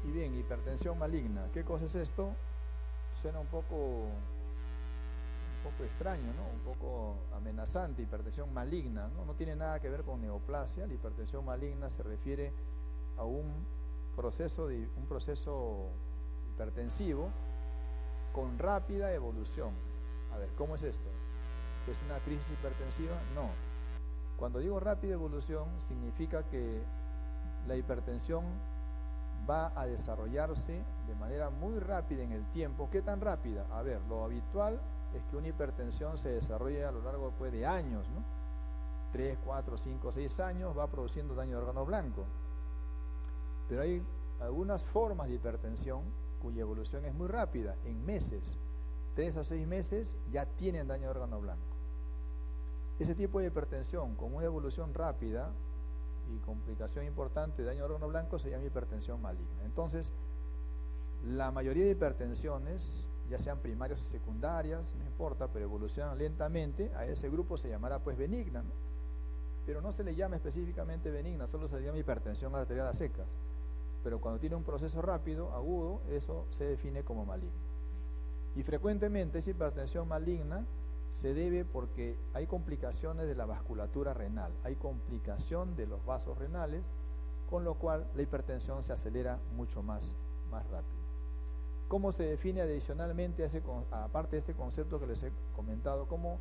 Y bien, hipertensión maligna. ¿Qué cosa es esto? Suena un poco extraño, ¿no? Un poco amenazante, hipertensión maligna, ¿no? No tiene nada que ver con neoplasia. La hipertensión maligna se refiere a un proceso hipertensivo con rápida evolución. A ver, ¿cómo es esto? ¿Es una crisis hipertensiva? No. Cuando digo rápida evolución, significa que la hipertensión va a desarrollarse de manera muy rápida en el tiempo. ¿Qué tan rápida? A ver, lo habitual es que una hipertensión se desarrolle a lo largo pues, de años, ¿no? 3, 4, 5, 6 años va produciendo daño de órgano blanco. Pero hay algunas formas de hipertensión cuya evolución es muy rápida, en meses, 3 a 6 meses ya tienen daño de órgano blanco. Ese tipo de hipertensión con una evolución rápida y complicación importante de daño de órgano blanco se llama hipertensión maligna. Entonces, la mayoría de hipertensiones, ya sean primarias o secundarias, no importa, pero evolucionan lentamente, a ese grupo se llamará pues benigna, ¿no? Pero no se le llama específicamente benigna, solo se le llama hipertensión arterial a secas. Pero cuando tiene un proceso rápido, agudo, eso se define como maligno. Y frecuentemente esa hipertensión maligna se debe porque hay complicaciones de la vasculatura renal, hay complicación de los vasos renales, con lo cual la hipertensión se acelera mucho más rápido. ¿Cómo se define adicionalmente, aparte de este concepto que les he comentado, cómo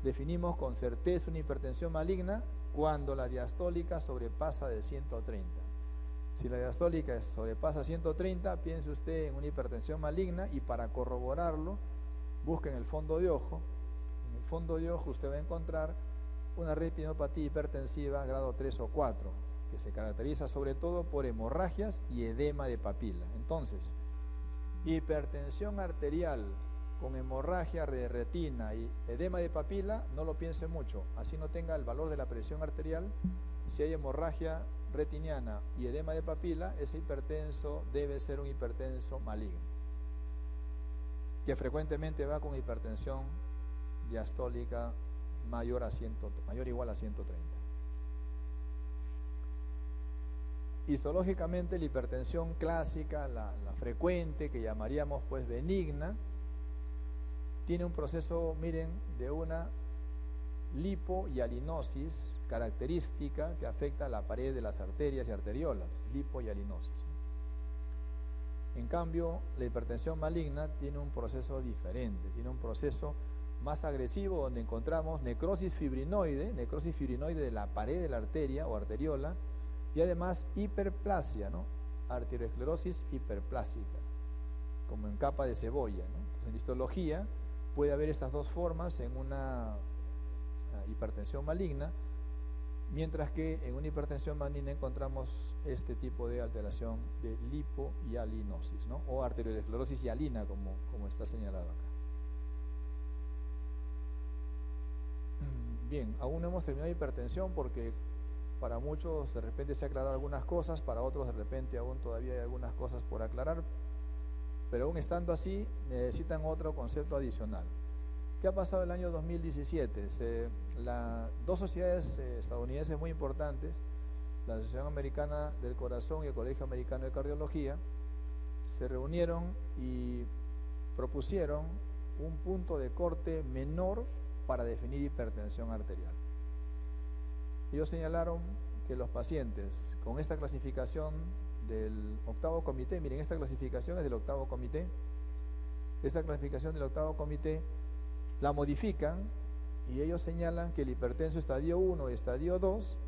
definimos con certeza una hipertensión maligna? Cuando la diastólica sobrepasa de 130. Si la diastólica sobrepasa 130, piense usted en una hipertensión maligna, y para corroborarlo, busque en el fondo de ojo. En el fondo de ojo usted va a encontrar una retinopatía hipertensiva grado 3 o 4, que se caracteriza sobre todo por hemorragias y edema de papila. Entonces, hipertensión arterial con hemorragia de retina y edema de papila, no lo piense mucho, así no tenga el valor de la presión arterial. Si hay hemorragia retiniana y edema de papila, ese hipertenso debe ser un hipertenso maligno, que frecuentemente va con hipertensión diastólica mayor o igual a 130. Histológicamente, la hipertensión clásica, la frecuente, que llamaríamos pues benigna, tiene un proceso, miren, de una lipohialinosis característica que afecta a la pared de las arterias y arteriolas, lipohialinosis. En cambio, la hipertensión maligna tiene un proceso diferente, tiene un proceso más agresivo, donde encontramos necrosis fibrinoide de la pared de la arteria o arteriola, y además hiperplasia, ¿no? Arteriosclerosis hiperplásica, como en capa de cebolla, ¿no? Entonces, en histología puede haber estas dos formas en una hipertensión maligna, mientras que en una hipertensión maligna encontramos este tipo de alteración de lipohialinosis, ¿no? O arteriosclerosis hialina, como está señalado acá. Bien, aún no hemos terminado hipertensión, porque para muchos de repente se aclaran algunas cosas, para otros de repente aún todavía hay algunas cosas por aclarar, pero aún estando así necesitan otro concepto adicional. ¿Qué ha pasado en el año 2017? Dos sociedades estadounidenses muy importantes, la Asociación Americana del Corazón y el Colegio Americano de Cardiología, se reunieron y propusieron un punto de corte menor para definir hipertensión arterial. Ellos señalaron que los pacientes con esta clasificación del octavo comité, miren, esta clasificación es del octavo comité, esta clasificación del octavo comité la modifican, y ellos señalan que el hipertenso estadio 1 y estadio 2,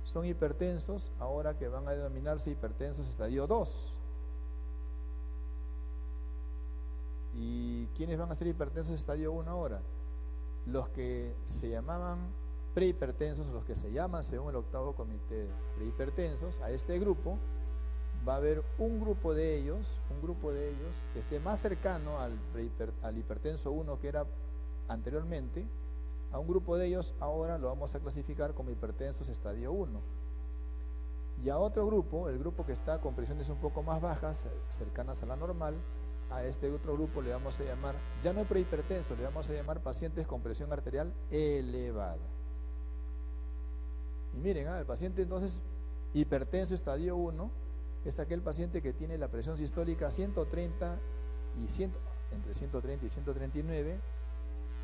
son hipertensos ahora que van a denominarse hipertensos estadio 2. ¿Y quiénes van a ser hipertensos estadio 1 ahora? Los que se llamaban prehipertensos, los que se llaman según el octavo comité prehipertensos. A este grupo va a haber un grupo de ellos que esté más cercano al hipertenso 1 que era anteriormente. A un grupo de ellos ahora lo vamos a clasificar como hipertensos estadio 1. Y a otro grupo, el grupo que está con presiones un poco más bajas, cercanas a la normal, a este otro grupo le vamos a llamar, ya no prehipertenso, le vamos a llamar pacientes con presión arterial elevada. Y miren, el paciente entonces hipertenso estadio 1 es aquel paciente que tiene la presión sistólica 130 y 100, entre 130 y 139,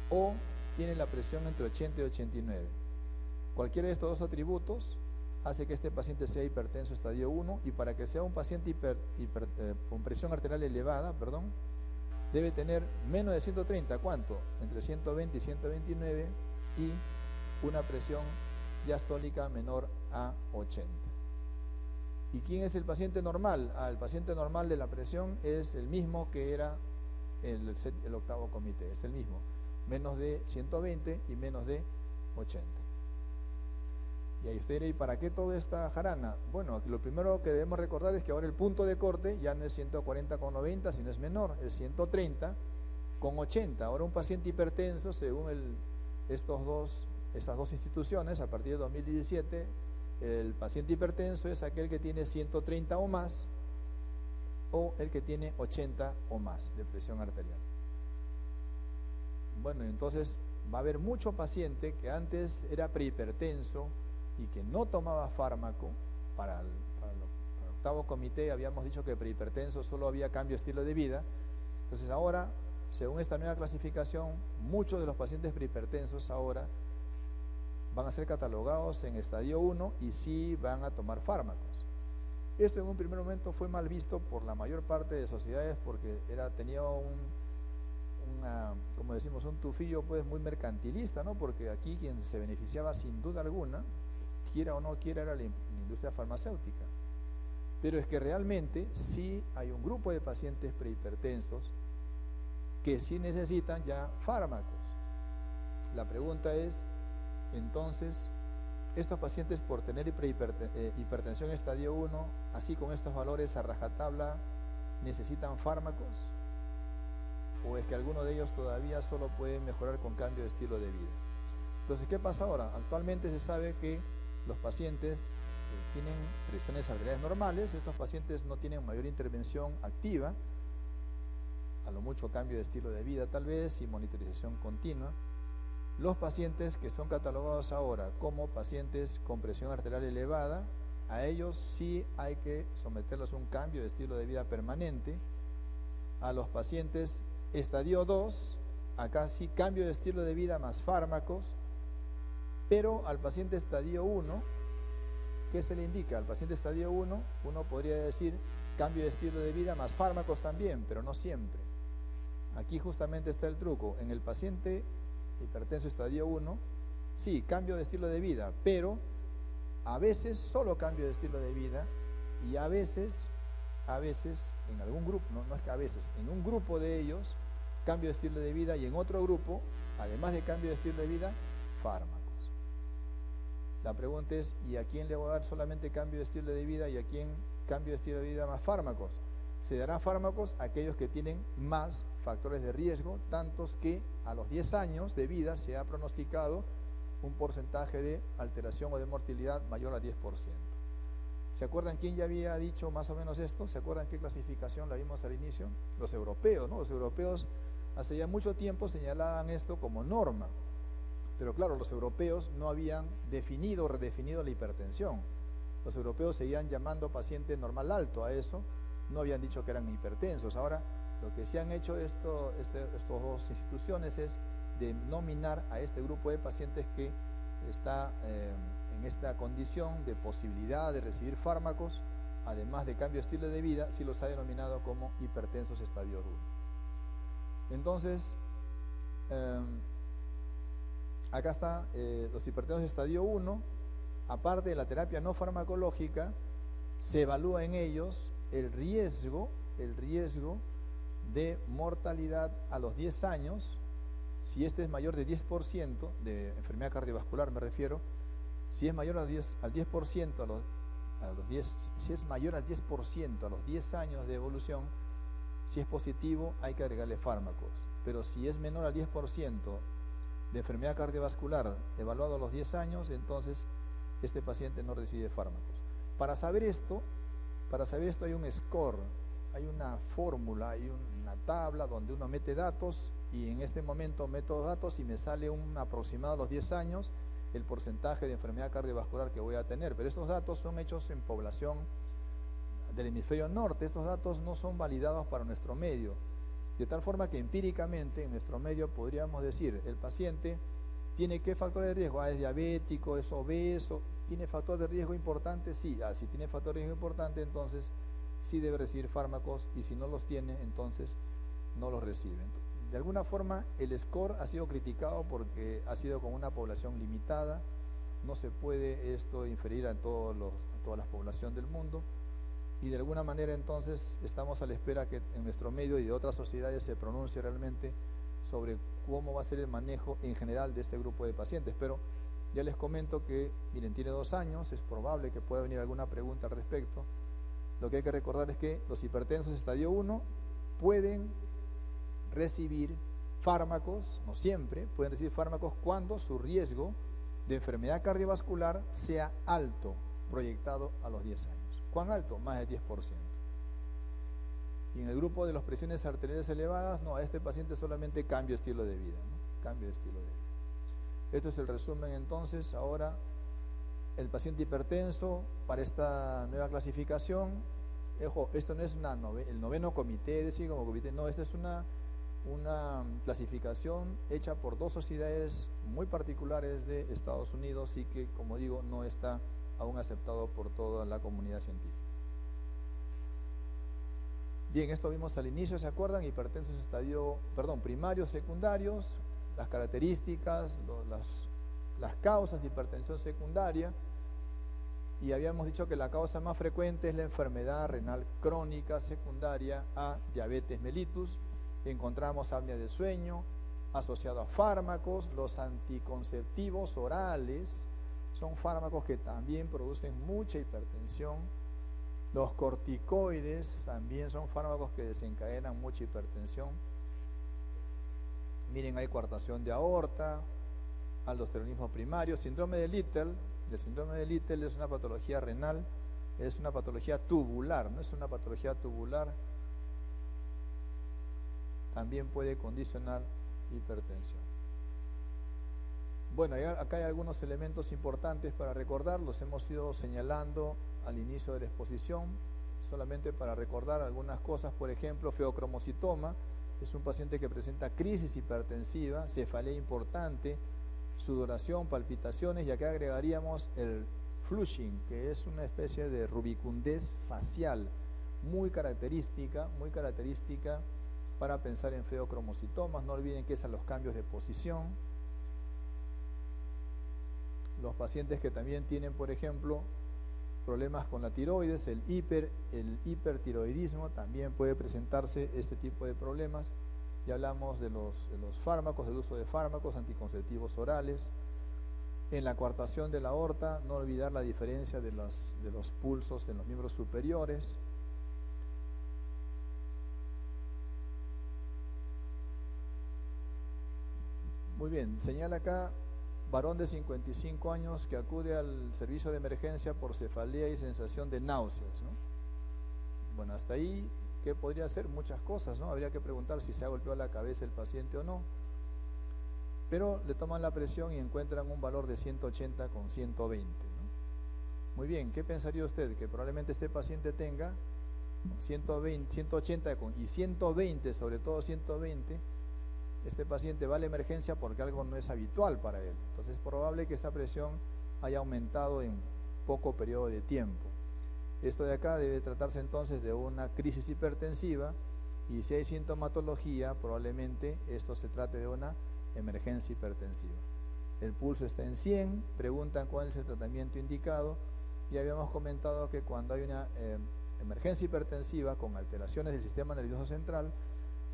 o tiene la presión entre 80 y 89. Cualquiera de estos dos atributos hace que este paciente sea hipertenso estadio 1, y para que sea un paciente con presión arterial elevada, debe tener menos de 130, ¿cuánto? Entre 120 y 129, y una presión diastólica menor a 80. ¿Y quién es el paciente normal? El paciente normal de la presión es el mismo que era el octavo comité, es el mismo, menos de 120 y menos de 80. Y ahí usted dirá, ¿y para qué toda esta jarana? Bueno, lo primero que debemos recordar es que ahora el punto de corte ya no es 140,90, sino es menor, es 130,80. Ahora un paciente hipertenso, según estas dos instituciones, a partir de 2017, el paciente hipertenso es aquel que tiene 130 o más, o el que tiene 80 o más de presión arterial. Bueno, entonces va a haber mucho paciente que antes era prehipertenso y que no tomaba fármaco. Para el octavo comité habíamos dicho que prehipertenso solo había cambio de estilo de vida. Entonces ahora, según esta nueva clasificación, muchos de los pacientes prehipertensos ahora van a ser catalogados en estadio 1 y sí van a tomar fármacos. Esto en un primer momento fue mal visto por la mayor parte de sociedades porque tenía como decimos, un tufillo pues muy mercantilista, ¿no? Porque aquí quien se beneficiaba sin duda alguna, quiera o no quiera, era la industria farmacéutica. Pero es que realmente sí hay un grupo de pacientes prehipertensos que sí necesitan ya fármacos. La pregunta es, entonces, estos pacientes por tener hipertensión estadio 1, así con estos valores a rajatabla, ¿necesitan fármacos? ¿O es que alguno de ellos todavía solo puede mejorar con cambio de estilo de vida? Entonces, ¿qué pasa ahora? Actualmente se sabe que los pacientes tienen presiones arteriales normales, estos pacientes no tienen mayor intervención activa, a lo mucho cambio de estilo de vida tal vez y monitorización continua. Los pacientes que son catalogados ahora como pacientes con presión arterial elevada, a ellos sí hay que someterlos a un cambio de estilo de vida permanente. A los pacientes estadio 2, acá sí cambio de estilo de vida más fármacos, pero al paciente estadio 1, ¿qué se le indica? Al paciente estadio 1, uno podría decir cambio de estilo de vida más fármacos también, pero no siempre. Aquí justamente está el truco. En el paciente hipertenso estadio 1, sí, cambio de estilo de vida, pero a veces solo cambio de estilo de vida, y a veces en algún grupo, no es que a veces, en un grupo de ellos cambio de estilo de vida, y en otro grupo, además de cambio de estilo de vida, fármacos. La pregunta es, ¿y a quién le voy a dar solamente cambio de estilo de vida y a quién cambio de estilo de vida más fármacos? Se darán fármacos a aquellos que tienen más factores de riesgo, tantos que a los 10 años de vida se ha pronosticado un porcentaje de alteración o de mortalidad mayor al 10%. ¿Se acuerdan quién ya había dicho más o menos esto? ¿Se acuerdan qué clasificación la vimos al inicio? Los europeos, ¿no? Los europeos hace ya mucho tiempo señalaban esto como norma. Pero claro, los europeos no habían definido o redefinido la hipertensión. Los europeos seguían llamando paciente normal alto a eso, no habían dicho que eran hipertensos. Ahora, lo que sí han hecho estas dos instituciones es denominar a este grupo de pacientes que está en esta condición de posibilidad de recibir fármacos, además de cambio de estilo de vida, sí los ha denominado como hipertensos estadio 1. Entonces, acá está los hipertensos estadio 1, aparte de la terapia no farmacológica, se evalúa en ellos el riesgo de mortalidad a los 10 años, si este es mayor de 10%, de enfermedad cardiovascular me refiero, si es mayor al 10% si es mayor al 10% a los 10 años de evolución, si es positivo hay que agregarle fármacos, pero si es menor al 10% de enfermedad cardiovascular evaluado a los 10 años, entonces este paciente no recibe fármacos. Para saber esto hay un score, hay una fórmula, hay una tabla donde uno mete datos, y en este momento meto datos y me sale un aproximado a los 10 años el porcentaje de enfermedad cardiovascular que voy a tener, pero estos datos son hechos en población del hemisferio norte. Estos datos no son validados para nuestro medio, de tal forma que empíricamente en nuestro medio podríamos decir, el paciente tiene ¿qué factor de riesgo? Es diabético, es obeso, ¿tiene factor de riesgo importante? Sí, si tiene factor de riesgo importante, entonces sí debe recibir fármacos, y si no los tiene, entonces no los recibe. De alguna forma el score ha sido criticado porque ha sido con una población limitada, no se puede esto inferir a toda la población del mundo, y de alguna manera entonces estamos a la espera que en nuestro medio y de otras sociedades se pronuncie realmente sobre cómo va a ser el manejo en general de este grupo de pacientes. Pero ya les comento que, miren, tiene 2 años, es probable que pueda venir alguna pregunta al respecto. Lo que hay que recordar es que los hipertensos estadio 1 pueden recibir fármacos, no siempre, pueden recibir fármacos cuando su riesgo de enfermedad cardiovascular sea alto, proyectado a los 10 años. ¿Cuán alto? Más del 10%. Y en el grupo de las presiones arteriales elevadas, no, a este paciente solamente cambio de estilo de vida, ¿no? Cambio de estilo de vida. Esto es el resumen entonces. Ahora, el paciente hipertenso para esta nueva clasificación, ojo, esto no es el noveno comité, decir como comité, no, esta es una clasificación hecha por 2 sociedades muy particulares de Estados Unidos y que, como digo, no está aún aceptado por toda la comunidad científica. Bien, esto vimos al inicio, ¿se acuerdan? Hipertensos primarios, secundarios, las características, las causas de hipertensión secundaria, y habíamos dicho que la causa más frecuente es la enfermedad renal crónica secundaria a diabetes mellitus. Encontramos apnea del sueño asociado a fármacos, los anticonceptivos orales son fármacos que también producen mucha hipertensión. Los corticoides también son fármacos que desencadenan mucha hipertensión. Miren, hay coartación de aorta, aldosteronismo primario, síndrome de Little. El síndrome de Little es una patología renal, es una patología tubular, no es una patología tubular. También puede condicionar hipertensión. Bueno, acá hay algunos elementos importantes para recordar, los hemos ido señalando al inicio de la exposición, solamente para recordar algunas cosas. Por ejemplo, feocromocitoma es un paciente que presenta crisis hipertensiva, cefalea importante, sudoración, palpitaciones, y acá agregaríamos el flushing, que es una especie de rubicundez facial muy característica para pensar en feocromocitomas. No olviden que es a los cambios de posición. Los pacientes que también tienen, por ejemplo, problemas con la tiroides, el hipertiroidismo, también puede presentarse este tipo de problemas. Ya hablamos de los fármacos, del uso de fármacos, anticonceptivos orales. En la coartación de la aorta, no olvidar la diferencia de los pulsos en los miembros superiores. Muy bien, señala acá, varón de 55 años que acude al servicio de emergencia por cefalea y sensación de náuseas, ¿no? Bueno, hasta ahí, ¿qué podría hacer? Muchas cosas, ¿no? Habría que preguntar si se ha golpeado la cabeza el paciente o no. Pero le toman la presión y encuentran un valor de 180 con 120, ¿no? Muy bien, ¿qué pensaría usted? Que probablemente este paciente tenga 180 y 120, sobre todo 120, este paciente va a la emergencia porque algo no es habitual para él. Entonces es probable que esta presión haya aumentado en poco periodo de tiempo. Esto de acá debe tratarse entonces de una crisis hipertensiva, y si hay sintomatología, probablemente esto se trate de una emergencia hipertensiva. El pulso está en 100, preguntan cuál es el tratamiento indicado, y habíamos comentado que cuando hay una emergencia hipertensiva con alteraciones del sistema nervioso central,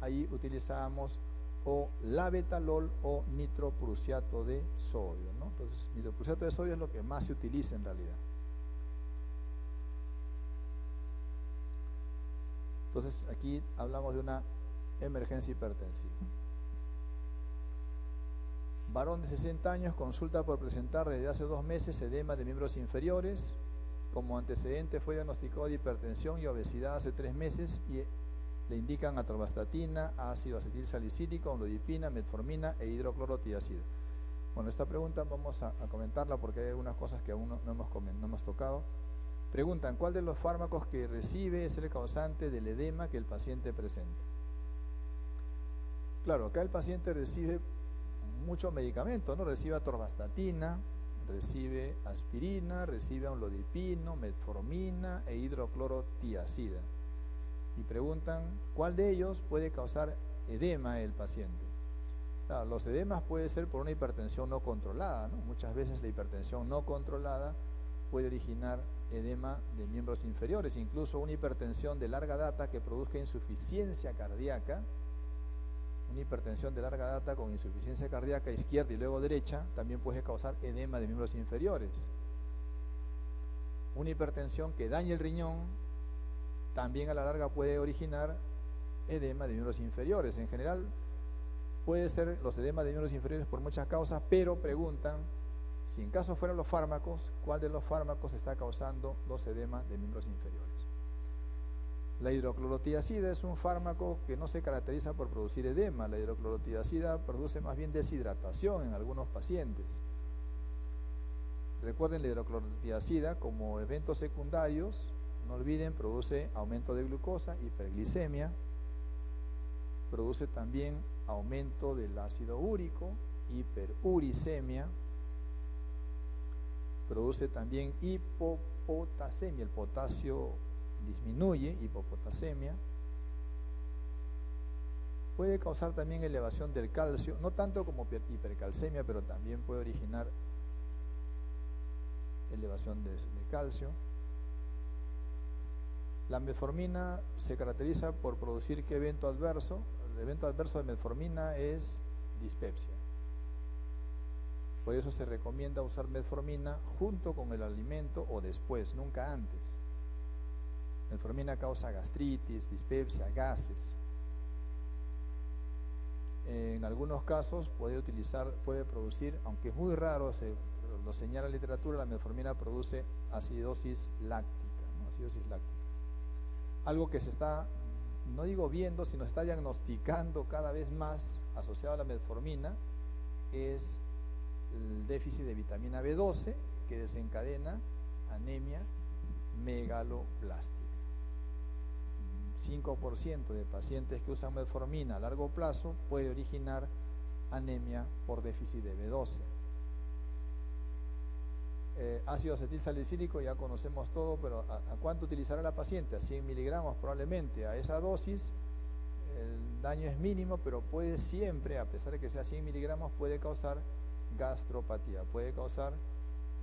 ahí utilizábamos o labetalol o nitroprusiato de sodio, ¿no? Entonces, nitroprusiato de sodio es lo que más se utiliza en realidad. Entonces, aquí hablamos de una emergencia hipertensiva. Varón de 60 años consulta por presentar desde hace 2 meses edema de miembros inferiores. Como antecedente fue diagnosticado de hipertensión y obesidad hace 3 meses y le indican atorvastatina, ácido acetil salicílico, amlodipina, metformina e hidroclorotiazida. Bueno, esta pregunta vamos a comentarla porque hay algunas cosas que aún no hemos tocado. Preguntan, ¿cuál de los fármacos que recibe es el causante del edema que el paciente presenta? Claro, acá el paciente recibe muchos medicamentos, ¿no? Recibe atorvastatina, recibe aspirina, recibe amlodipino, metformina e hidroclorotiazida. Y preguntan, ¿cuál de ellos puede causar edema en el paciente? Claro, los edemas pueden ser por una hipertensión no controlada, ¿no? Muchas veces la hipertensión no controlada puede originar edema de miembros inferiores, incluso una hipertensión de larga data que produzca insuficiencia cardíaca. Una hipertensión de larga data con insuficiencia cardíaca izquierda y luego derecha también puede causar edema de miembros inferiores. Una hipertensión que dañe el riñón también a la larga puede originar edema de miembros inferiores. En general puede ser los edemas de miembros inferiores por muchas causas, pero preguntan, si en caso fueran los fármacos, ¿cuál de los fármacos está causando los edemas de miembros inferiores? La hidroclorotiazida es un fármaco que no se caracteriza por producir edema. La hidroclorotiazida produce más bien deshidratación en algunos pacientes. Recuerden, la hidroclorotiazida como eventos secundarios, no olviden, produce aumento de glucosa, hiperglicemia, produce también aumento del ácido úrico, hiperuricemia, produce también hipopotasemia, el potasio disminuye, hipopotasemia, puede causar también elevación del calcio, no tanto como hipercalcemia, pero también puede originar elevación de calcio. La metformina se caracteriza por producir ¿qué evento adverso? El evento adverso de metformina es dispepsia. Por eso se recomienda usar metformina junto con el alimento o después, nunca antes. Metformina causa gastritis, dispepsia, gases. En algunos casos puede producir, aunque es muy raro, lo señala la literatura, la metformina produce acidosis láctica, ¿no? Acidosis láctica. Algo que se está, no digo viendo, sino está diagnosticando cada vez más asociado a la metformina es el déficit de vitamina B12 que desencadena anemia megaloblástica. 5% de pacientes que usan metformina a largo plazo puede originar anemia por déficit de B12. Ácido acetilsalicílico ya conocemos todo, pero ¿a cuánto utilizará la paciente? A 100 miligramos probablemente. A esa dosis el daño es mínimo, pero puede siempre, a pesar de que sea 100 miligramos, puede causar gastropatía, puede causar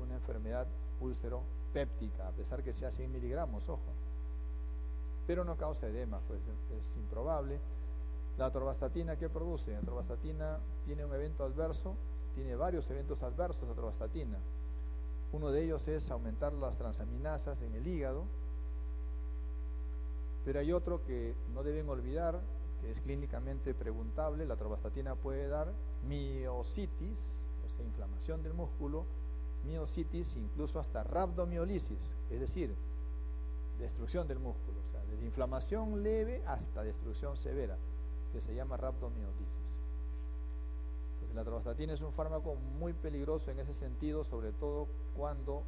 una enfermedad úlcero-péptica, a pesar que sea 100 miligramos, ojo. Pero no causa edema, pues es improbable. La atorvastatina, ¿qué produce? La atorvastatina tiene un evento adverso, tiene varios eventos adversos la atorvastatina. Uno de ellos es aumentar las transaminasas en el hígado, pero hay otro que no deben olvidar, que es clínicamente preguntable. La atorvastatina puede dar miositis, o sea, inflamación del músculo, miositis, incluso hasta rhabdomiolisis, es decir, destrucción del músculo, o sea, desde inflamación leve hasta destrucción severa, que se llama rhabdomiolisis. Entonces, la atorvastatina es un fármaco muy peligroso en ese sentido, sobre todo cuando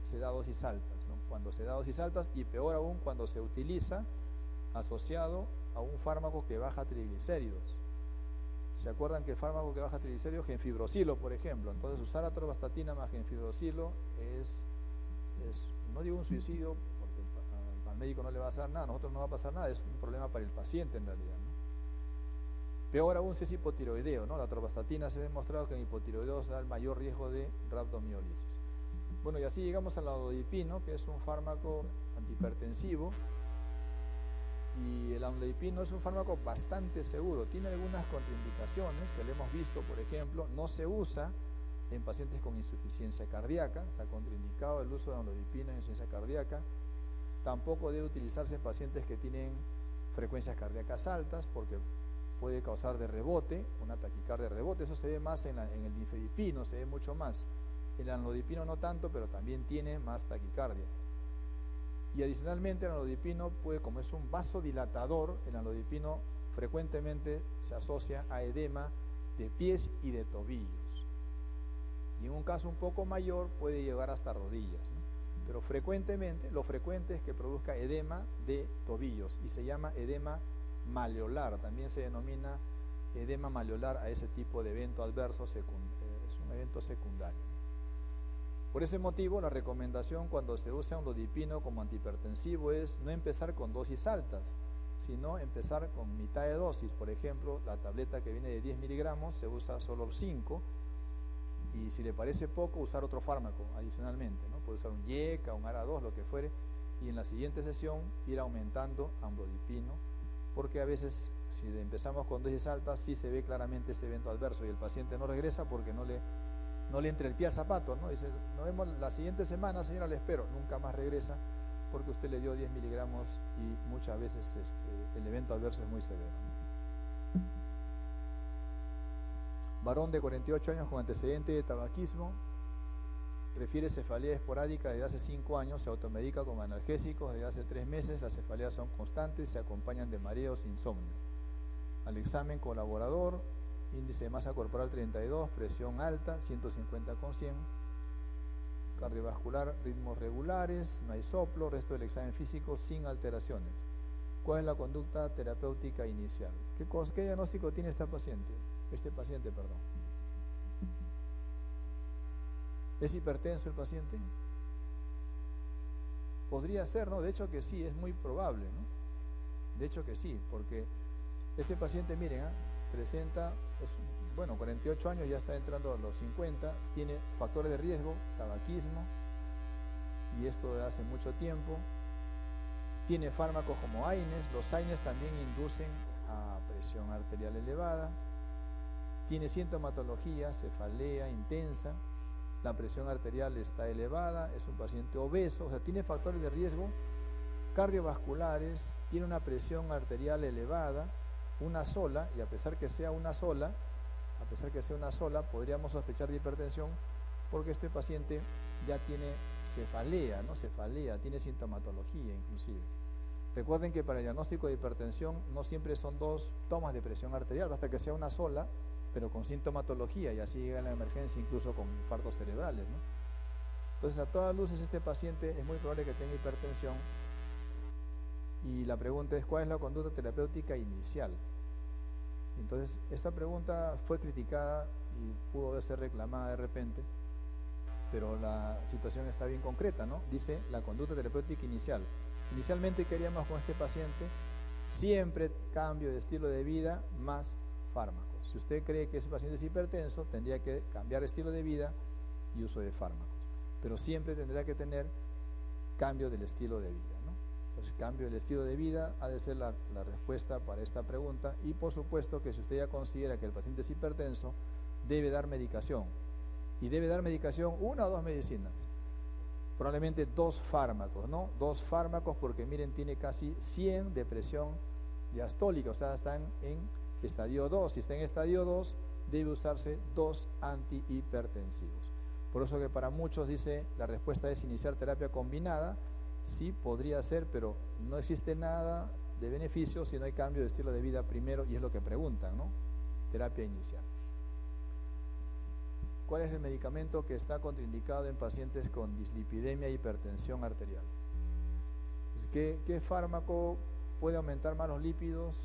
se da dosis altas, ¿no? Cuando se da dosis altas, y peor aún cuando se utiliza asociado a un fármaco que baja triglicéridos. ¿Se acuerdan que el fármaco que baja triglicéridos, genfibrocilo, por ejemplo? Entonces, usar atorvastatina más genfibrocilo es, no digo un suicidio, porque al médico no le va a hacer nada, a nosotros no va a pasar nada, es un problema para el paciente en realidad, ¿no? Peor aún si es hipotiroideo, ¿no? La atorvastatina se ha demostrado que en hipotiroideos da el mayor riesgo de rhabdomiolisis. Bueno, y así llegamos al amlodipino, que es un fármaco antihipertensivo, y el amlodipino es un fármaco bastante seguro. Tiene algunas contraindicaciones que le hemos visto, por ejemplo, no se usa en pacientes con insuficiencia cardíaca, está contraindicado el uso de amlodipino en insuficiencia cardíaca. Tampoco debe utilizarse en pacientes que tienen frecuencias cardíacas altas, porque puede causar de rebote, una taquicardia de rebote. Eso se ve más en el difedipino, se ve mucho más. El amlodipino no tanto, pero también tiene más taquicardia. Y adicionalmente el amlodipino puede, como es un vasodilatador, el amlodipino frecuentemente se asocia a edema de pies y de tobillos. Y en un caso un poco mayor puede llegar hasta rodillas, ¿no? pero frecuentemente, lo frecuente es que produzca edema de tobillos y se llama edema maleolar, también se denomina edema maleolar a ese tipo de evento adverso, es un evento secundario. Por ese motivo, la recomendación cuando se usa amlodipino como antihipertensivo es no empezar con dosis altas, sino empezar con mitad de dosis. Por ejemplo, la tableta que viene de 10 miligramos se usa solo 5, y si le parece poco, usar otro fármaco adicionalmente, ¿no? Puede usar un YECA, un ARA2, lo que fuere, y en la siguiente sesión ir aumentando amlodipino, porque a veces si empezamos con dosis altas sí se ve claramente ese evento adverso y el paciente no regresa porque no le entra el pie al zapato, ¿no? Dice, nos vemos la siguiente semana, señora, le espero. Nunca más regresa porque usted le dio 10 miligramos y muchas veces el evento adverso es muy severo, ¿no? Varón de 48 años con antecedente de tabaquismo, refiere cefalea esporádica desde hace 5 años, se automedica con analgésicos desde hace 3 meses, las cefaleas son constantes, se acompañan de mareos e insomnio. Al examen colaborador, índice de masa corporal 32, presión alta, 150/100, cardiovascular, ritmos regulares, no hay soplo, resto del examen físico sin alteraciones. ¿Cuál es la conducta terapéutica inicial? ¿Qué diagnóstico tiene este paciente? ¿Es hipertenso el paciente? Podría ser, ¿no? De hecho que sí, es muy probable, ¿no? De hecho que sí, porque este paciente, miren, presenta, 48 años, ya está entrando a los 50, tiene factores de riesgo, tabaquismo, y esto de hace mucho tiempo, tiene fármacos como AINES, los AINES también inducen a presión arterial elevada, tiene sintomatología, cefalea intensa, la presión arterial está elevada, es un paciente obeso, o sea, tiene factores de riesgo cardiovasculares, tiene una presión arterial elevada, una sola, y a pesar que sea una sola, podríamos sospechar de hipertensión porque este paciente ya tiene cefalea, ¿no? Tiene sintomatología inclusive. Recuerden que para el diagnóstico de hipertensión no siempre son 2 tomas de presión arterial, basta que sea una sola, pero con sintomatología, y así llega a la emergencia incluso con infartos cerebrales, ¿no? Entonces, a todas luces, este paciente es muy probable que tenga hipertensión, y la pregunta es, ¿cuál es la conducta terapéutica inicial? Entonces, esta pregunta fue criticada y pudo ser reclamada de repente, pero la situación está bien concreta, ¿no? Dice la conducta terapéutica inicial. Inicialmente queríamos con este paciente siempre cambio de estilo de vida más fármacos. Si usted cree que ese paciente es hipertenso, tendría que cambiar estilo de vida y uso de fármacos, pero siempre tendrá que tener cambio del estilo de vida, ¿no? Entonces, cambio del estilo de vida ha de ser la respuesta para esta pregunta, y por supuesto que si usted ya considera que el paciente es hipertenso, debe dar medicación, y debe dar medicación, 1 o 2 medicinas, probablemente 2 fármacos, ¿no? 2 fármacos porque miren, tiene casi 100 de presión diastólica, o sea, están en estadio 2, si está en estadio 2, debe usarse 2 antihipertensivos. Por eso que para muchos dice, la respuesta es iniciar terapia combinada. Sí, podría ser, pero no existe nada de beneficio si no hay cambio de estilo de vida primero, y es lo que preguntan, ¿no? Terapia inicial. ¿Cuál es el medicamento que está contraindicado en pacientes con dislipidemia e hipertensión arterial? ¿Qué fármaco puede aumentar más los lípidos?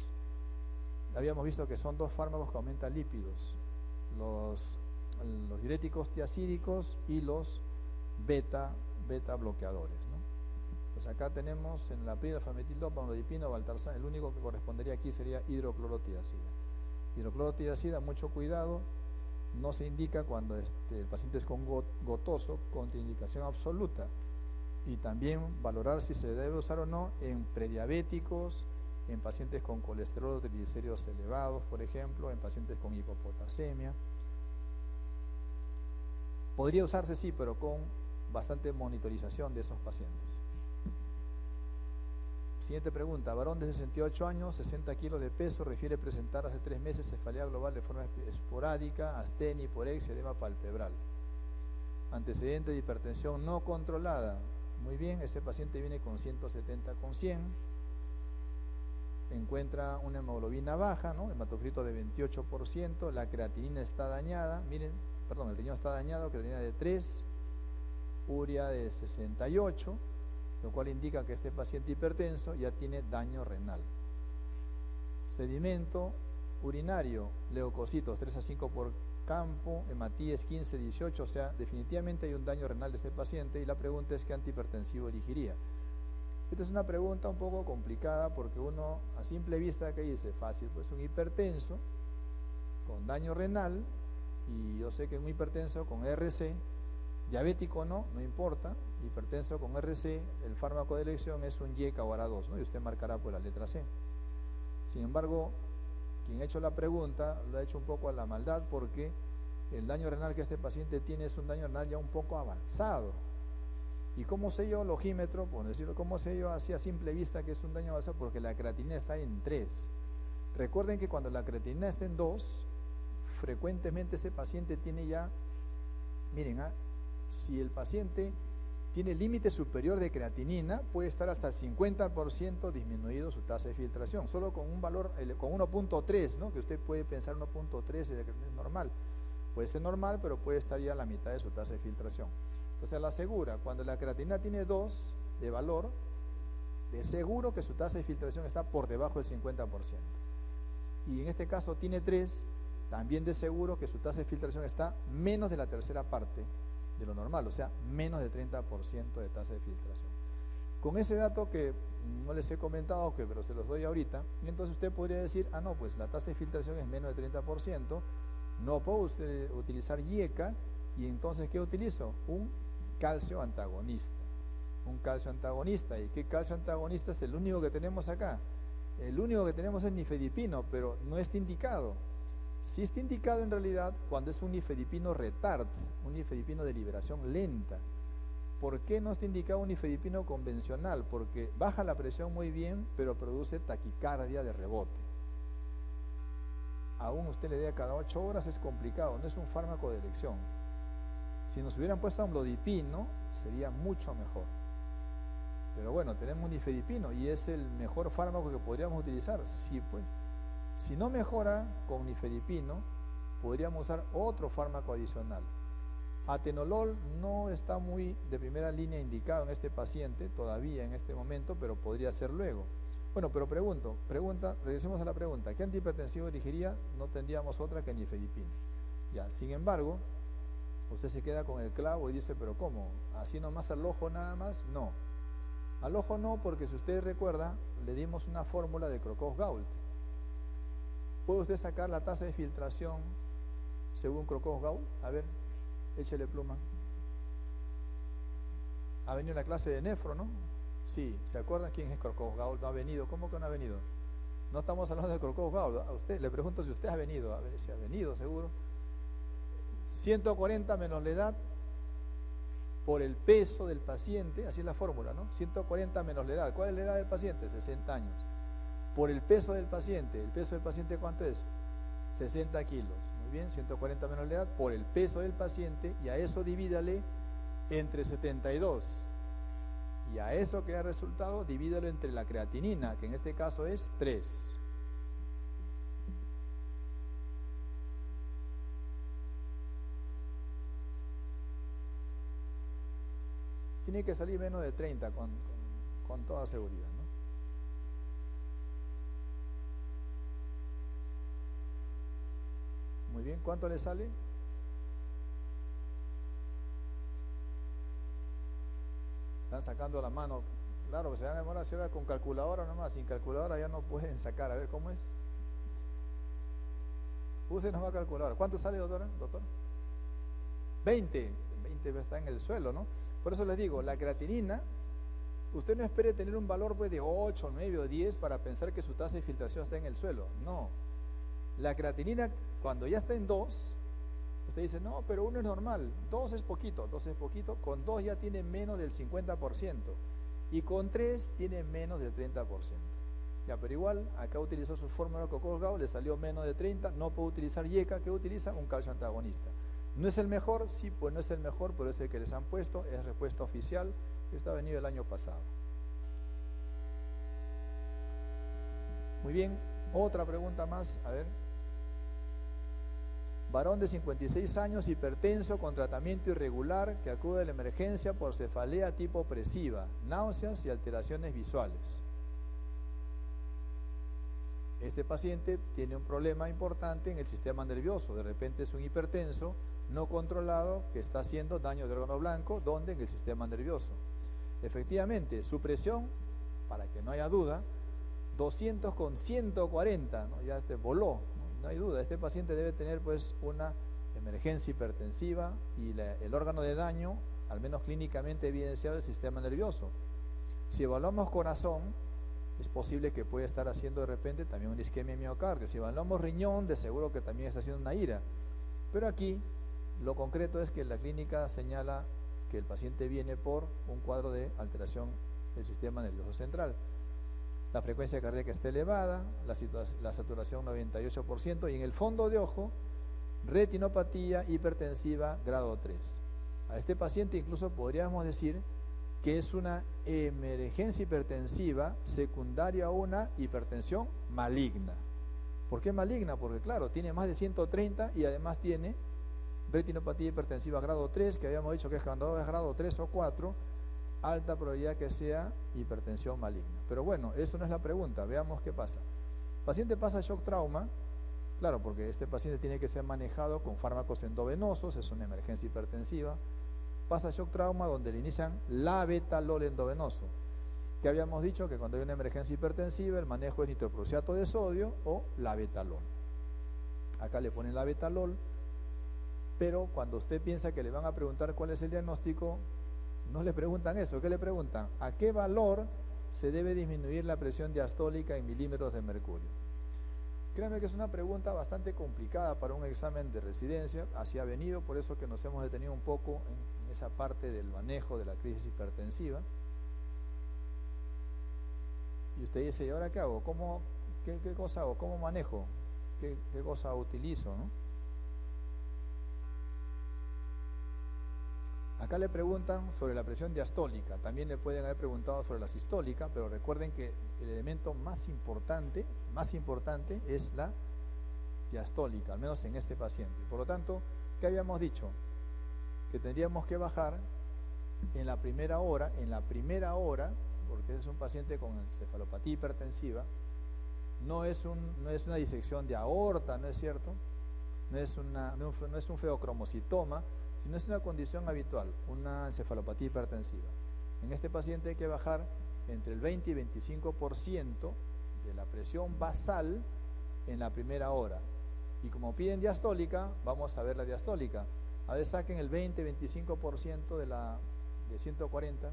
Habíamos visto que son 2 fármacos que aumentan lípidos, los diuréticos tiacídicos y los beta bloqueadores, ¿no? Pues acá tenemos en la pridalfametildopa, amlodipino, valtarsana, el único que correspondería aquí sería hidroclorotiazida. Hidroclorotiazida, mucho cuidado, no se indica cuando el paciente es con gotoso, contraindicación absoluta, y también valorar si se debe usar o no en prediabéticos, en pacientes con colesterol o triglicéridos elevados, por ejemplo, en pacientes con hipopotasemia. Podría usarse, sí, pero con bastante monitorización de esos pacientes. Siguiente pregunta, varón de 68 años, 60 kilos de peso, refiere presentar hace 3 meses cefalea global de forma esporádica, astenia, hiporexia, edema palpebral. Antecedente de hipertensión no controlada. Muy bien, ese paciente viene con 170/100. Encuentra una hemoglobina baja, ¿no? Hematocrito de 28%, la creatinina está dañada, miren, perdón, el riñón está dañado, creatinina de 3, urea de 68, lo cual indica que este paciente hipertenso ya tiene daño renal. Sedimento urinario, leucocitos 3 a 5 por campo, hematíes 15, 18, o sea, definitivamente hay un daño renal de este paciente y la pregunta es ¿qué antihipertensivo elegiría? Esta es una pregunta un poco complicada porque uno a simple vista que dice fácil, pues un hipertenso con daño renal, y yo sé que un hipertenso con RC, diabético no importa, hipertenso con RC, el fármaco de elección es un YECA o ARA2, ¿no? Y usted marcará por la letra C. Sin embargo, quien ha hecho la pregunta lo ha hecho un poco a la maldad porque el daño renal que este paciente tiene es un daño renal ya un poco avanzado. ¿Y cómo sé yo, el ojímetro, por decirlo, cómo sé yo así a simple vista que es un daño avanzado? Porque la creatinina está en 3. Recuerden que cuando la creatinina está en 2, frecuentemente ese paciente tiene ya, miren, si el paciente tiene límite superior de creatinina, puede estar hasta el 50% disminuido su tasa de filtración, solo con un valor, con 1.3, ¿no? Que usted puede pensar 1.3 es normal. Puede ser normal, pero puede estar ya a la mitad de su tasa de filtración. Entonces, la asegura, cuando la creatinina tiene 2 de valor, de seguro que su tasa de filtración está por debajo del 50%. Y en este caso tiene 3, también de seguro que su tasa de filtración está menos de la tercera parte de lo normal, o sea, menos de 30% de tasa de filtración. Con ese dato que no les he comentado, pero se los doy ahorita, y entonces usted podría decir, no, pues la tasa de filtración es menos de 30%, no puedo usted utilizar YECA, y entonces, ¿qué utilizo? Un calcio antagonista. Un calcio antagonista. ¿Y qué calcio antagonista es el único que tenemos acá? El único que tenemos es nifedipino, pero no está indicado. Sí está indicado en realidad cuando es un nifedipino retard, un nifedipino de liberación lenta. ¿Por qué no está indicado un nifedipino convencional? Porque baja la presión muy bien, pero produce taquicardia de rebote. Aún usted le dé cada 8 horas es complicado, no es un fármaco de elección. Si nos hubieran puesto amlodipino, sería mucho mejor. Pero bueno, tenemos un nifedipino y es el mejor fármaco que podríamos utilizar. Sí, pues. Si no mejora con nifedipino, podríamos usar otro fármaco adicional. Atenolol no está muy de primera línea indicado en este paciente, todavía en este momento, pero podría ser luego. Bueno, pero regresemos a la pregunta. ¿Qué antihipertensivo elegiría? No tendríamos otra que nifedipino. Ya, sin embargo, usted se queda con el clavo y dice, ¿pero cómo? ¿Así nomás al ojo nada más? No. Al ojo no, porque si usted recuerda, le dimos una fórmula de Crocos-Gault. ¿Puede usted sacar la tasa de filtración según Crocos-Gault? A ver, échele pluma. Ha venido en la clase de nefro, ¿no? Sí, ¿se acuerdan quién es Crocos-Gault? No ha venido. ¿Cómo que no ha venido? No estamos hablando de Crocos-Gault. A usted le pregunto si usted ha venido. A ver si ha venido, seguro. 140 menos la edad por el peso del paciente, así es la fórmula, ¿no? 140 menos la edad. ¿Cuál es la edad del paciente? 60 años. Por el peso del paciente. ¿El peso del paciente cuánto es? 60 kilos. Muy bien, 140 menos la edad por el peso del paciente, y a eso divídale entre 72. Y a eso que ha resultado, divídalo entre la creatinina, que en este caso es 3. Tiene que salir menos de 30 con toda seguridad, ¿no? Muy bien, ¿cuánto le sale? Están sacando la mano. Claro, que se van a demorar si ahora con calculadora nomás. Sin calculadora ya no pueden sacar. A ver, ¿cómo es? Use nomás calculadora. ¿Cuánto sale, doctora? ¿Doctor? 20. 20 está en el suelo, ¿no? Por eso les digo, la creatinina, usted no espere tener un valor pues de 8, 9 o 10 para pensar que su tasa de filtración está en el suelo. No. La creatinina, cuando ya está en 2, usted dice, no, pero 1 es normal, 2 es poquito, con 2 ya tiene menos del 50%, y con 3 tiene menos del 30%. Ya, pero igual, acá utilizó su fórmula Crocos-Gault, le salió menos de 30, no puede utilizar YECA, ¿qué utiliza? Un calcio antagonista. ¿No es el mejor? Sí, pues no es el mejor, pero es el que les han puesto, es respuesta oficial, esto ha venido el año pasado. Muy bien, otra pregunta más, a ver. varón de 56 años, hipertenso, con tratamiento irregular, que acude a la emergencia por cefalea tipo opresiva, náuseas y alteraciones visuales. Este paciente tiene un problema importante en el sistema nervioso. De repente es un hipertenso no controlado que está haciendo daño de órgano blanco. ¿Dónde? En el sistema nervioso. Efectivamente, su presión, para que no haya duda, 200 con 140, ¿no? Ya voló, no hay duda. Este paciente debe tener pues una emergencia hipertensiva y el órgano de daño, al menos clínicamente evidenciado, el sistema nervioso. Si evaluamos corazón, es posible que pueda estar haciendo de repente también una isquemia miocardio. Si evaluamos riñón, de seguro que también está haciendo una ira. Pero aquí lo concreto es que la clínica señala que el paciente viene por un cuadro de alteración del sistema nervioso central. La frecuencia cardíaca está elevada, la saturación 98%, y en el fondo de ojo, retinopatía hipertensiva grado 3. A este paciente incluso podríamos decir que es una emergencia hipertensiva secundaria a una hipertensión maligna. ¿Por qué maligna? Porque claro, tiene más de 130 y además tiene retinopatía hipertensiva grado 3, que habíamos dicho que cuando es grado 3 o 4, alta probabilidad que sea hipertensión maligna. Pero bueno, eso no es la pregunta, veamos qué pasa. El paciente pasa shock trauma, claro, porque este paciente tiene que ser manejado con fármacos endovenosos, es una emergencia hipertensiva. Pasa shock trauma donde le inician labetalol endovenoso, que habíamos dicho que cuando hay una emergencia hipertensiva el manejo es nitroprusiato de sodio o labetalol. Acá le ponen labetalol, pero cuando usted piensa que le van a preguntar cuál es el diagnóstico, no le preguntan eso. ¿Qué le preguntan? ¿A qué valor se debe disminuir la presión diastólica en milímetros de mercurio? Créanme que es una pregunta bastante complicada para un examen de residencia, así ha venido, por eso que nos hemos detenido un poco en esa parte del manejo de la crisis hipertensiva. Y usted dice, ¿y ahora qué hago? ¿Qué cosa hago? ¿Cómo manejo? ¿Qué cosa utilizo, no? Acá le preguntan sobre la presión diastólica, también le pueden haber preguntado sobre la sistólica, pero recuerden que el elemento más importante es la diastólica, al menos en este paciente. Por lo tanto, ¿qué habíamos dicho? Que tendríamos que bajar en la primera hora, porque es un paciente con encefalopatía hipertensiva, no es una disección de aorta, ¿no es cierto? No es un feocromocitoma, sino es una condición habitual, una encefalopatía hipertensiva. En este paciente hay que bajar entre el 20 y 25% de la presión basal en la primera hora. Y como piden diastólica, vamos a ver la diastólica. A ver, saquen el 20-25% de 140.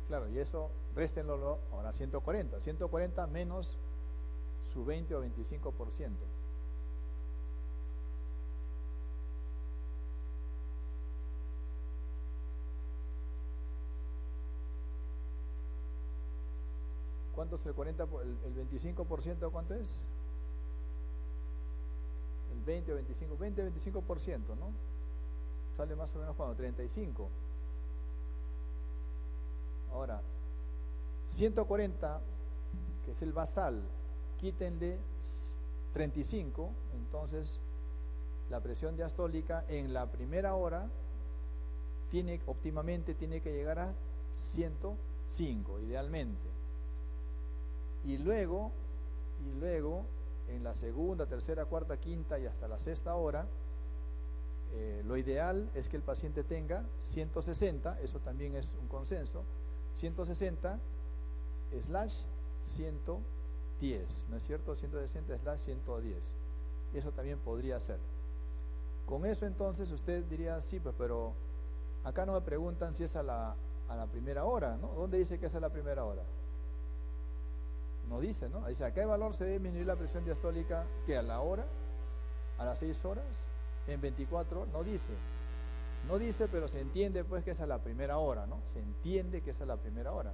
Claro, y eso, réstenlo ahora 140. 140 menos su 20 o 25%. ¿Cuánto es el 40? ¿El 25% cuánto es? El 20 o 25, 20 o 25%, ¿no? Sale más o menos cuando 35. Ahora, 140, que es el basal, quítenle 35, entonces la presión diastólica en la primera hora óptimamente tiene que llegar a 105, idealmente. Y luego, en la segunda, tercera, cuarta, quinta y hasta la sexta hora, lo ideal es que el paciente tenga 160, eso también es un consenso, 160/110, ¿no es cierto? 160/110. Eso también podría ser. Con eso entonces usted diría, sí, pues, pero acá no me preguntan si es a la primera hora, ¿no? ¿Dónde dice que es a la primera hora? No dice, ¿no? Dice, ¿a qué valor se debe disminuir la presión diastólica? ¿Que a la hora? ¿A las 6 horas? ¿En 24? No dice. No dice, pero se entiende pues que es a la primera hora, ¿no? Se entiende que es a la primera hora.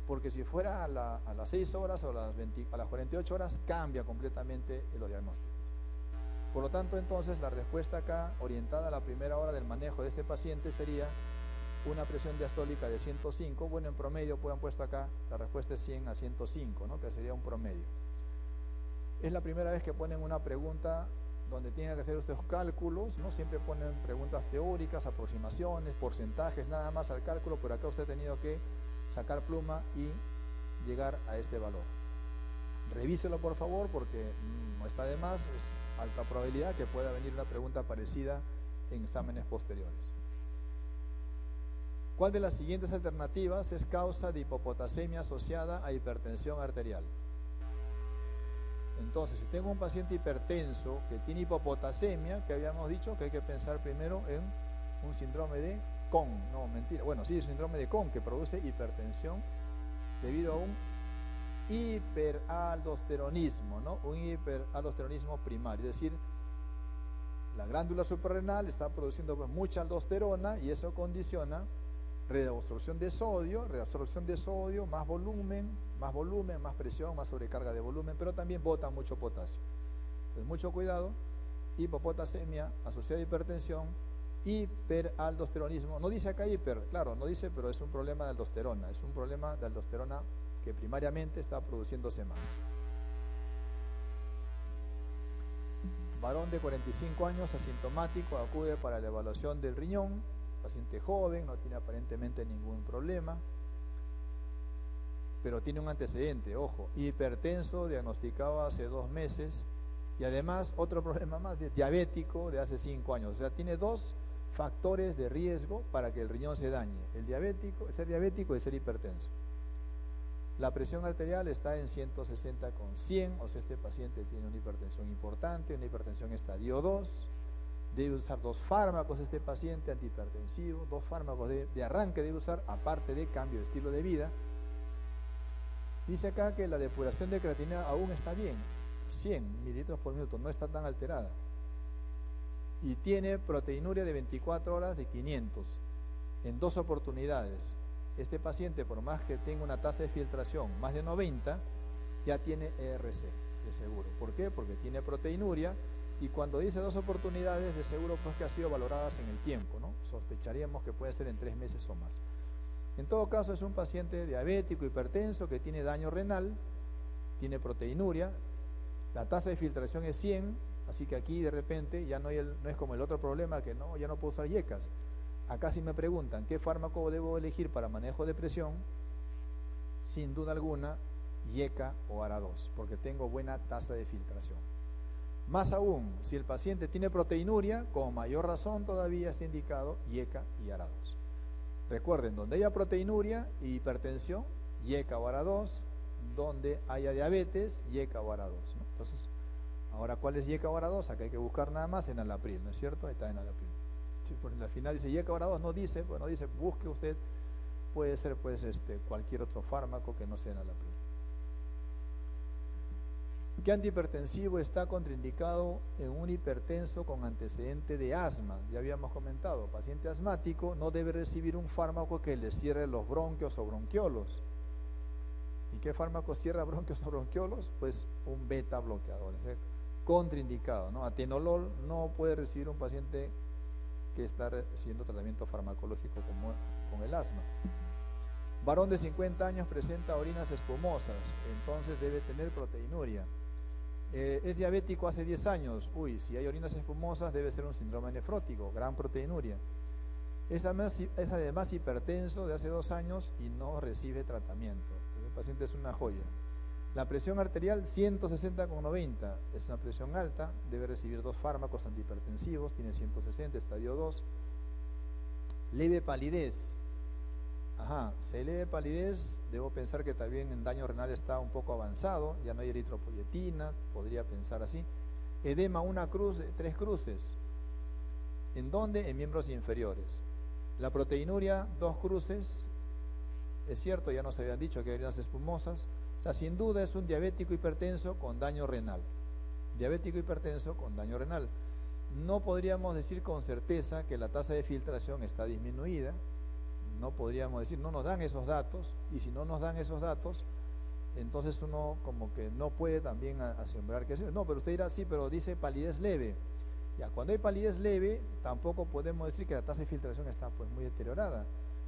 porque si fuera a las 6 horas o a las 48 horas, cambia completamente los diagnósticos. Por lo tanto, entonces, la respuesta acá, orientada a la primera hora del manejo de este paciente, sería una presión diastólica de 105. Bueno, en promedio, pues han puesto acá, la respuesta es 100 a 105, ¿no? Que sería un promedio. Es la primera vez que ponen una pregunta donde tienen que hacer estos cálculos, ¿no? Siempre ponen preguntas teóricas, aproximaciones, porcentajes, nada más al cálculo, pero acá usted ha tenido que sacar pluma y llegar a este valor. Revíselo, por favor, porque no está de más, es alta probabilidad que pueda venir una pregunta parecida en exámenes posteriores. ¿Cuál de las siguientes alternativas es causa de hipopotasemia asociada a hipertensión arterial? Entonces, si tengo un paciente hipertenso que tiene hipopotasemia, que habíamos dicho que hay que pensar primero en un síndrome de Kohn, no, mentira, bueno, sí, síndrome de Kohn, que produce hipertensión debido a un hiperaldosteronismo, ¿no? Un hiperaldosteronismo primario, es decir, la glándula suprarrenal está produciendo pues mucha aldosterona y eso condiciona reabsorción de sodio, más volumen, más presión, más sobrecarga de volumen, pero también bota mucho potasio. Entonces, mucho cuidado, hipopotasemia asociada a hipertensión, hiperaldosteronismo. No dice acá hiper, claro, no dice, pero es un problema de aldosterona, es un problema de aldosterona que primariamente está produciéndose más. Varón de 45 años, asintomático, acude para la evaluación del riñón, paciente joven, no tiene aparentemente ningún problema, pero tiene un antecedente, ojo, hipertenso, diagnosticado hace 2 meses, y además otro problema más, diabético de hace 5 años, o sea, tiene 2 factores de riesgo para que el riñón se dañe, ser diabético y ser hipertenso. La presión arterial está en 160/100, o sea, este paciente tiene una hipertensión importante, una hipertensión estadio 2, debe usar 2 fármacos este paciente antihipertensivo, 2 fármacos de arranque debe usar, aparte de cambio de estilo de vida. Dice acá que la depuración de creatinina aún está bien, 100 mililitros por minuto, no está tan alterada. Y tiene proteinuria de 24 horas de 500 en 2 oportunidades. Este paciente, por más que tenga una tasa de filtración más de 90, ya tiene ERC de seguro. ¿Por qué? Porque tiene proteinuria, y cuando dice 2 oportunidades, de seguro pues que ha sido valoradas en el tiempo, ¿no? Sospecharíamos que puede ser en 3 meses o más. En todo caso, es un paciente diabético, hipertenso, que tiene daño renal, tiene proteinuria, la tasa de filtración es 100, así que aquí de repente ya no es como el otro problema que no, ya no puedo usar IECAS. Acá si me preguntan qué fármaco debo elegir para manejo de presión, sin duda alguna, IECA o ARA2, porque tengo buena tasa de filtración. Más aún, si el paciente tiene proteinuria, con mayor razón todavía está indicado IECA y ARA2. Recuerden, donde haya proteinuria y hipertensión, IECA o ARA2, donde haya diabetes, IECA o ARA2, ¿no? Entonces, ahora, ¿cuál es IECA o ARA2? Acá hay que buscar nada más enalapril, ¿no es cierto? Ahí está enalapril. Si por la final dice IECA o ARA2, no dice, pues no dice, busque usted, puede ser pues cualquier otro fármaco que no sea enalapril. ¿Qué antihipertensivo está contraindicado en un hipertenso con antecedente de asma? Ya habíamos comentado, paciente asmático no debe recibir un fármaco que le cierre los bronquios o bronquiolos. ¿Y qué fármaco cierra bronquios o bronquiolos? Pues un beta bloqueador, ¿sí? Contraindicado, ¿no? Atenolol no puede recibir un paciente que está recibiendo tratamiento farmacológico como con el asma. Varón de 50 años presenta orinas espumosas, entonces debe tener proteinuria. Es diabético hace 10 años, si hay orinas espumosas debe ser un síndrome nefrótico, gran proteinuria. Es además hipertenso de hace 2 años y no recibe tratamiento. El paciente es una joya. La presión arterial 160/90, es una presión alta, debe recibir 2 fármacos antihipertensivos, tiene 160, estadio 2. Leve palidez. Se leve palidez, debo pensar que también en daño renal está un poco avanzado, ya no hay eritropoyetina, podría pensar así. Edema 1 cruz, 3 cruces. ¿En dónde? En miembros inferiores. La proteinuria 2 cruces, es cierto, ya nos habían dicho que hay orinas espumosas. O sea, sin duda es un diabético hipertenso con daño renal. Diabético hipertenso con daño renal. No podríamos decir con certeza que la tasa de filtración está disminuida, no podríamos decir, no nos dan esos datos, y si no nos dan esos datos, entonces uno como que no puede también asegurar que es eso. No, pero usted dirá, sí, pero dice palidez leve. Ya, cuando hay palidez leve, tampoco podemos decir que la tasa de filtración está pues muy deteriorada.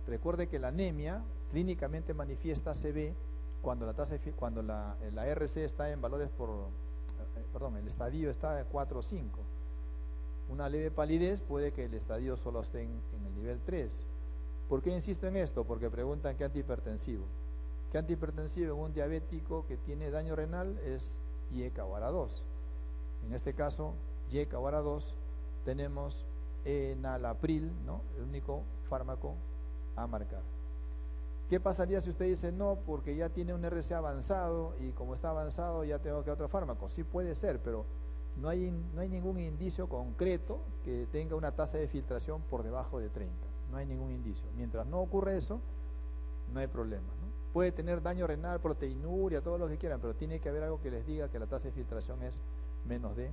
Recuerde que la anemia clínicamente manifiesta se ve cuando la RC está en valores el estadio está de 4 o 5. Una leve palidez puede que el estadio solo esté en el nivel 3. ¿Por qué insisto en esto? Porque preguntan qué antihipertensivo. ¿Qué antihipertensivo en un diabético que tiene daño renal es IECA o ARA2? En este caso, IECA o ARA2, tenemos enalapril, ¿no? El único fármaco a marcar. ¿Qué pasaría si usted dice no, porque ya tiene un RC avanzado y como está avanzado ya tengo que otro fármaco? Sí puede ser, pero no hay ningún indicio concreto que tenga una tasa de filtración por debajo de 30. No hay ningún indicio. Mientras no ocurre eso, no hay problema, ¿no? Puede tener daño renal, proteinuria, todo lo que quieran, pero tiene que haber algo que les diga que la tasa de filtración es menos de